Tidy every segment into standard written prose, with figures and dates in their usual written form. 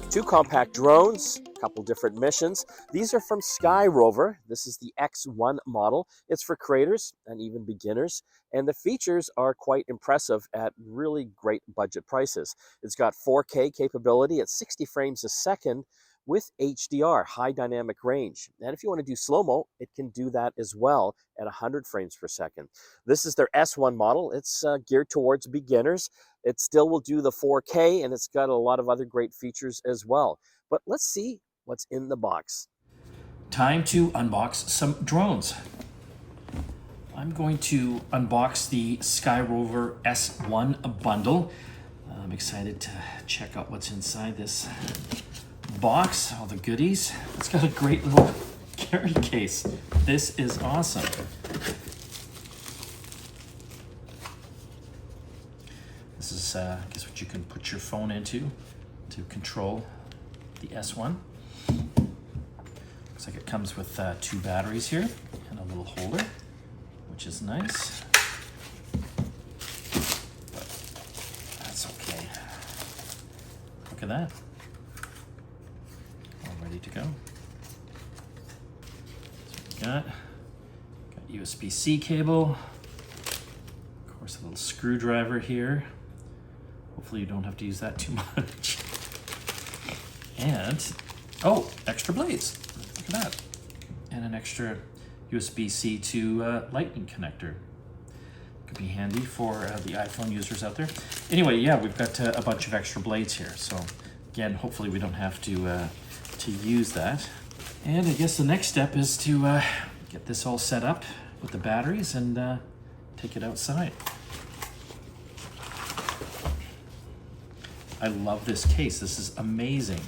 Two compact drones, a couple different missions. These are from Skyrover. This is the X1 model. It's for creators and even beginners, and the features are quite impressive at really great budget prices. It's got 4K capability at 60 frames a second with HDR, high dynamic range. And if you want to do slow-mo, it can do that as well at 100 frames per second. This is their S1 model. It's geared towards beginners. It still will do the 4K, and it's got a lot of other great features as well. But let's see what's in the box. Time to unbox some drones. I'm going to unbox the Skyrover S1 bundle. I'm excited to check out what's inside this box, all the goodies. It's got a great little carry case. This is awesome. This is, I guess, what you can put your phone into to control the S1. Looks like it comes with 2 batteries here and a little holder, which is nice. But that's okay. Look at that. All ready to go. So we got USB-C cable. Of course, a little screwdriver here. Hopefully you don't have to use that too much. And, oh, extra blades. Look at that. And an extra USB-C to lightning connector. Could be handy for the iPhone users out there. Anyway, yeah, we've got a bunch of extra blades here. So again, hopefully we don't have to use that. And I guess the next step is to get this all set up with the batteries and take it outside. I love this case. This is amazing.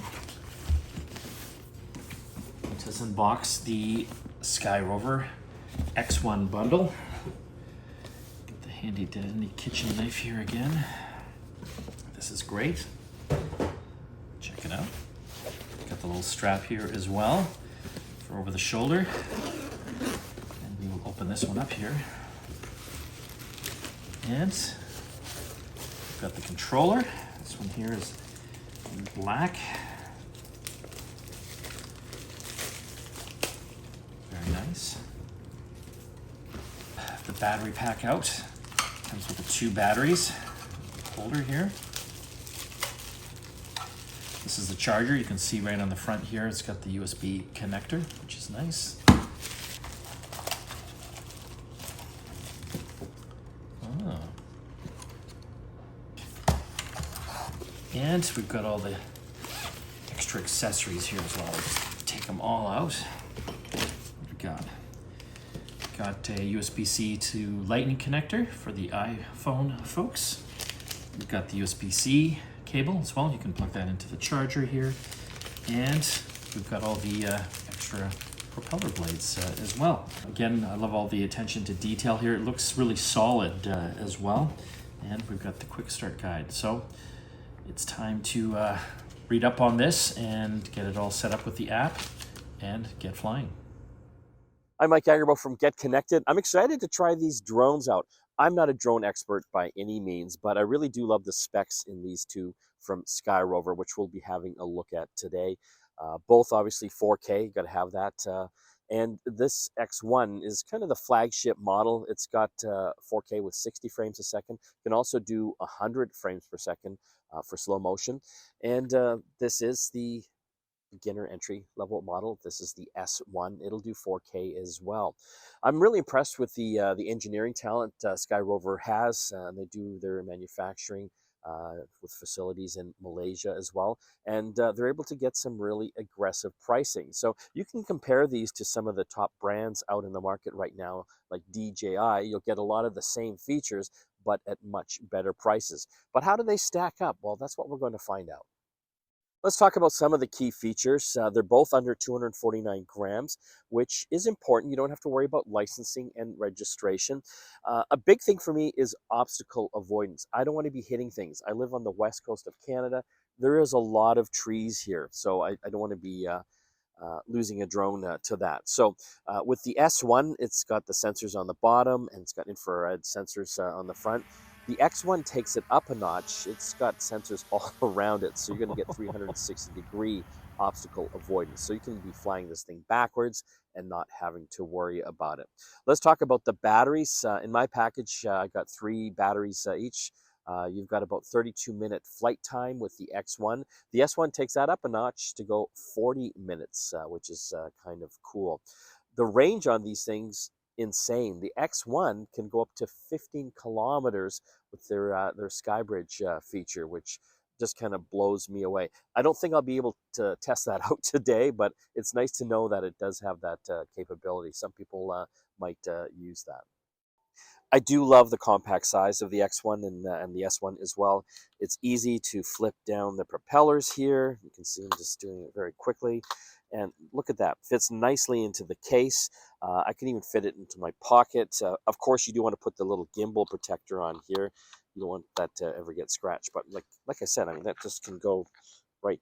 Let's unbox the Skyrover X1 bundle. Get the handy dandy kitchen knife here again. This is great. Check it out. Got the little strap here as well for over the shoulder. And we will open this one up here. And we've got the controller. This one here is in black. Very nice. The battery pack out. Comes with the 2 batteries. Holder here. This is the charger. You can see right on the front here, it's got the USB connector, which is nice. And we've got all the extra accessories here as well. Let's take them all out. What we got? Got a USB-C to lightning connector for the iPhone folks. We've got the USB-C cable as well. You can plug that into the charger here. And we've got all the extra propeller blades as well. Again, I love all the attention to detail here. It looks really solid as well. And we've got the quick start guide. So it's time to read up on this and get it all set up with the app and get flying. I'm Mike Agarbo from GetConnected. I'm excited to try these drones out. I'm not a drone expert by any means, but I really do love the specs in these two from Skyrover, which we'll be having a look at today. Both obviously 4K, got to have that. And this X1 is kind of the flagship model. It's got 4K with 60 frames a second. Can also do 100 frames per second for slow motion. And this is the beginner entry level model. This is the S1. It'll do 4K as well. I'm really impressed with the engineering talent Skyrover has. They do their manufacturing with facilities in Malaysia as well. And they're able to get some really aggressive pricing. So you can compare these to some of the top brands out in the market right now, like DJI. You'll get a lot of the same features, but at much better prices. But how do they stack up? Well, that's what we're going to find out. Let's talk about some of the key features. They're both under 249 grams, which is important. You don't have to worry about licensing and registration. A big thing for me is obstacle avoidance. I don't want to be hitting things. I live on the west coast of Canada. There is a lot of trees here, so I don't want to be losing a drone to that. So with the S1, it's got the sensors on the bottom and it's got infrared sensors on the front. The X1 takes it up a notch. It's got sensors all around it, so you're going to get 360-degree obstacle avoidance. So you can be flying this thing backwards and not having to worry about it. Let's talk about the batteries. In my package, I got 3 batteries each. You've got about 32-minute flight time with the X1. The S1 takes that up a notch to go 40 minutes, which is kind of cool. The range on these things, insane. The X1 can go up to 15 kilometers with their Skybridge feature, which just kind of blows me away. I don't think I'll be able to test that out today, but it's nice to know that it does have that capability. Some people might use that. I do love the compact size of the X1 and the S1 as well. It's easy to flip down the propellers here. You can see I'm just doing it very quickly. And look at that, fits nicely into the case. I can even fit it into my pocket. Of course, you do want to put the little gimbal protector on here. You don't want that to ever get scratched. But like I said, I mean, that just can go right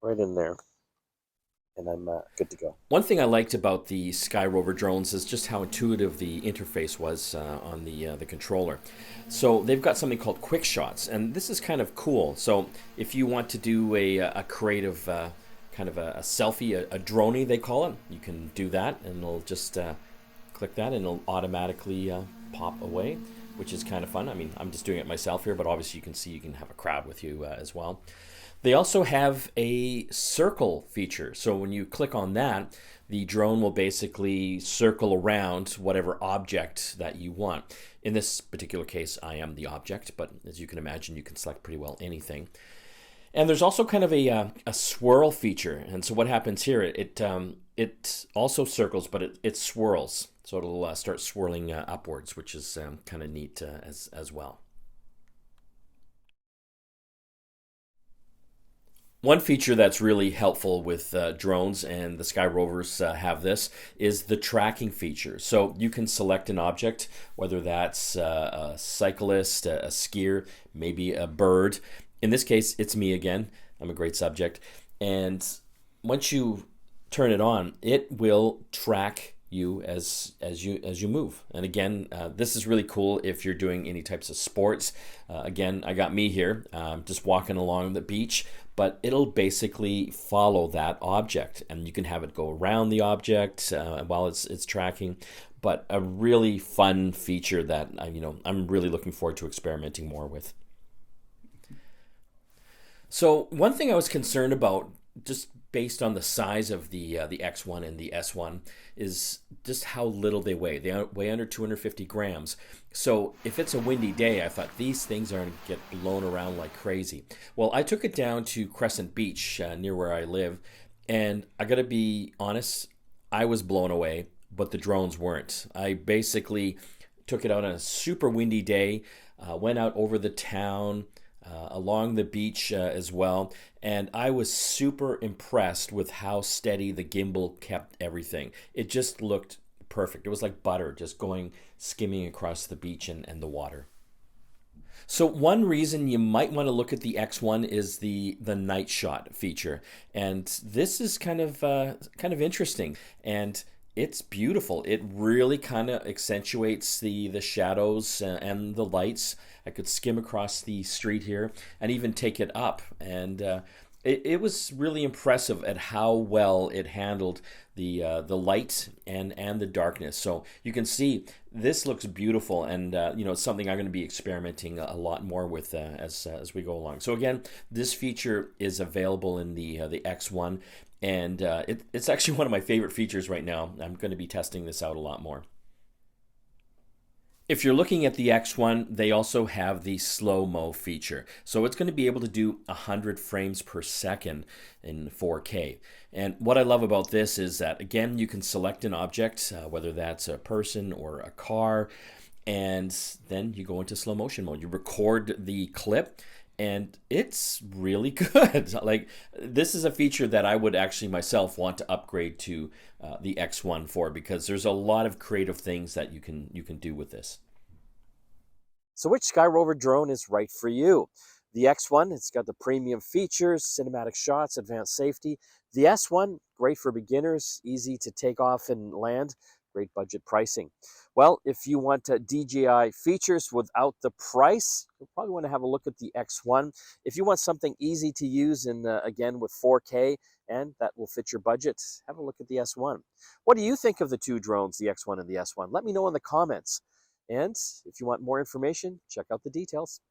in there. And I'm good to go. One thing I liked about the Skyrover drones is just how intuitive the interface was on the controller. So they've got something called quick shots, and this is kind of cool. So if you want to do a creative kind of a selfie, a droney they call it, you can do that, and it'll just click that, and it'll automatically pop away, which is kind of fun. I mean, I'm just doing it myself here, but obviously you can see you can have a crowd with you as well. They also have a circle feature. So when you click on that, the drone will basically circle around whatever object that you want. In this particular case, I am the object, but as you can imagine, you can select pretty well anything. And there's also kind of a swirl feature. And so what happens here, it also circles, but it swirls. So it'll start swirling upwards, which is kind of neat as well. One feature that's really helpful with drones, and the Skyrovers have this, is the tracking feature. So you can select an object, whether that's a cyclist, a skier, maybe a bird. In this case, it's me again. I'm a great subject. And once you turn it on, it will track you as you move. And again, this is really cool if you're doing any types of sports. Again, I got me here, just walking along the beach, but it'll basically follow that object, and you can have it go around the object while it's tracking. But a really fun feature that I'm really looking forward to experimenting more with. So one thing I was concerned about, just based on the size of the X1 and the S1, is just how little they weigh. They weigh under 250 grams. So if it's a windy day, I thought these things are going to get blown around like crazy. Well, I took it down to Crescent Beach near where I live, and I got to be honest, I was blown away, but the drones weren't. I basically took it out on a super windy day, went out over the town, along the beach as well, and I was super impressed with how steady the gimbal kept everything. It just looked perfect. It was like butter, just skimming across the beach and the water. So one reason you might want to look at the X1 is the night shot feature, and this is kind of interesting, and it's beautiful. It really kind of accentuates the shadows and the lights. I could skim across the street here and even take it up, and it was really impressive at how well it handled the light and the darkness. So you can see this looks beautiful, and it's something I'm going to be experimenting a lot more with as we go along. So again, this feature is available in the X1, and it's actually one of my favorite features right now. I'm going to be testing this out a lot more. If you're looking at the X1, they also have the slow-mo feature. So it's going to be able to do 100 frames per second in 4K. And what I love about this is that, again, you can select an object, whether that's a person or a car, and then you go into slow motion mode. You record the clip, and it's really good. Like, this is a feature that I would actually myself want to upgrade to the X1 for, because there's a lot of creative things that you can do with this. So which Skyrover drone is right for you? The X1, it's got the premium features, cinematic shots, advanced safety. The S1, great for beginners, easy to take off and land. great budget pricing. Well, if you want DJI features without the price, you'll probably want to have a look at the X1. If you want something easy to use and again with 4K and that will fit your budget, have a look at the S1. What do you think of the two drones, the X1 and the S1? Let me know in the comments. And if you want more information, check out the details.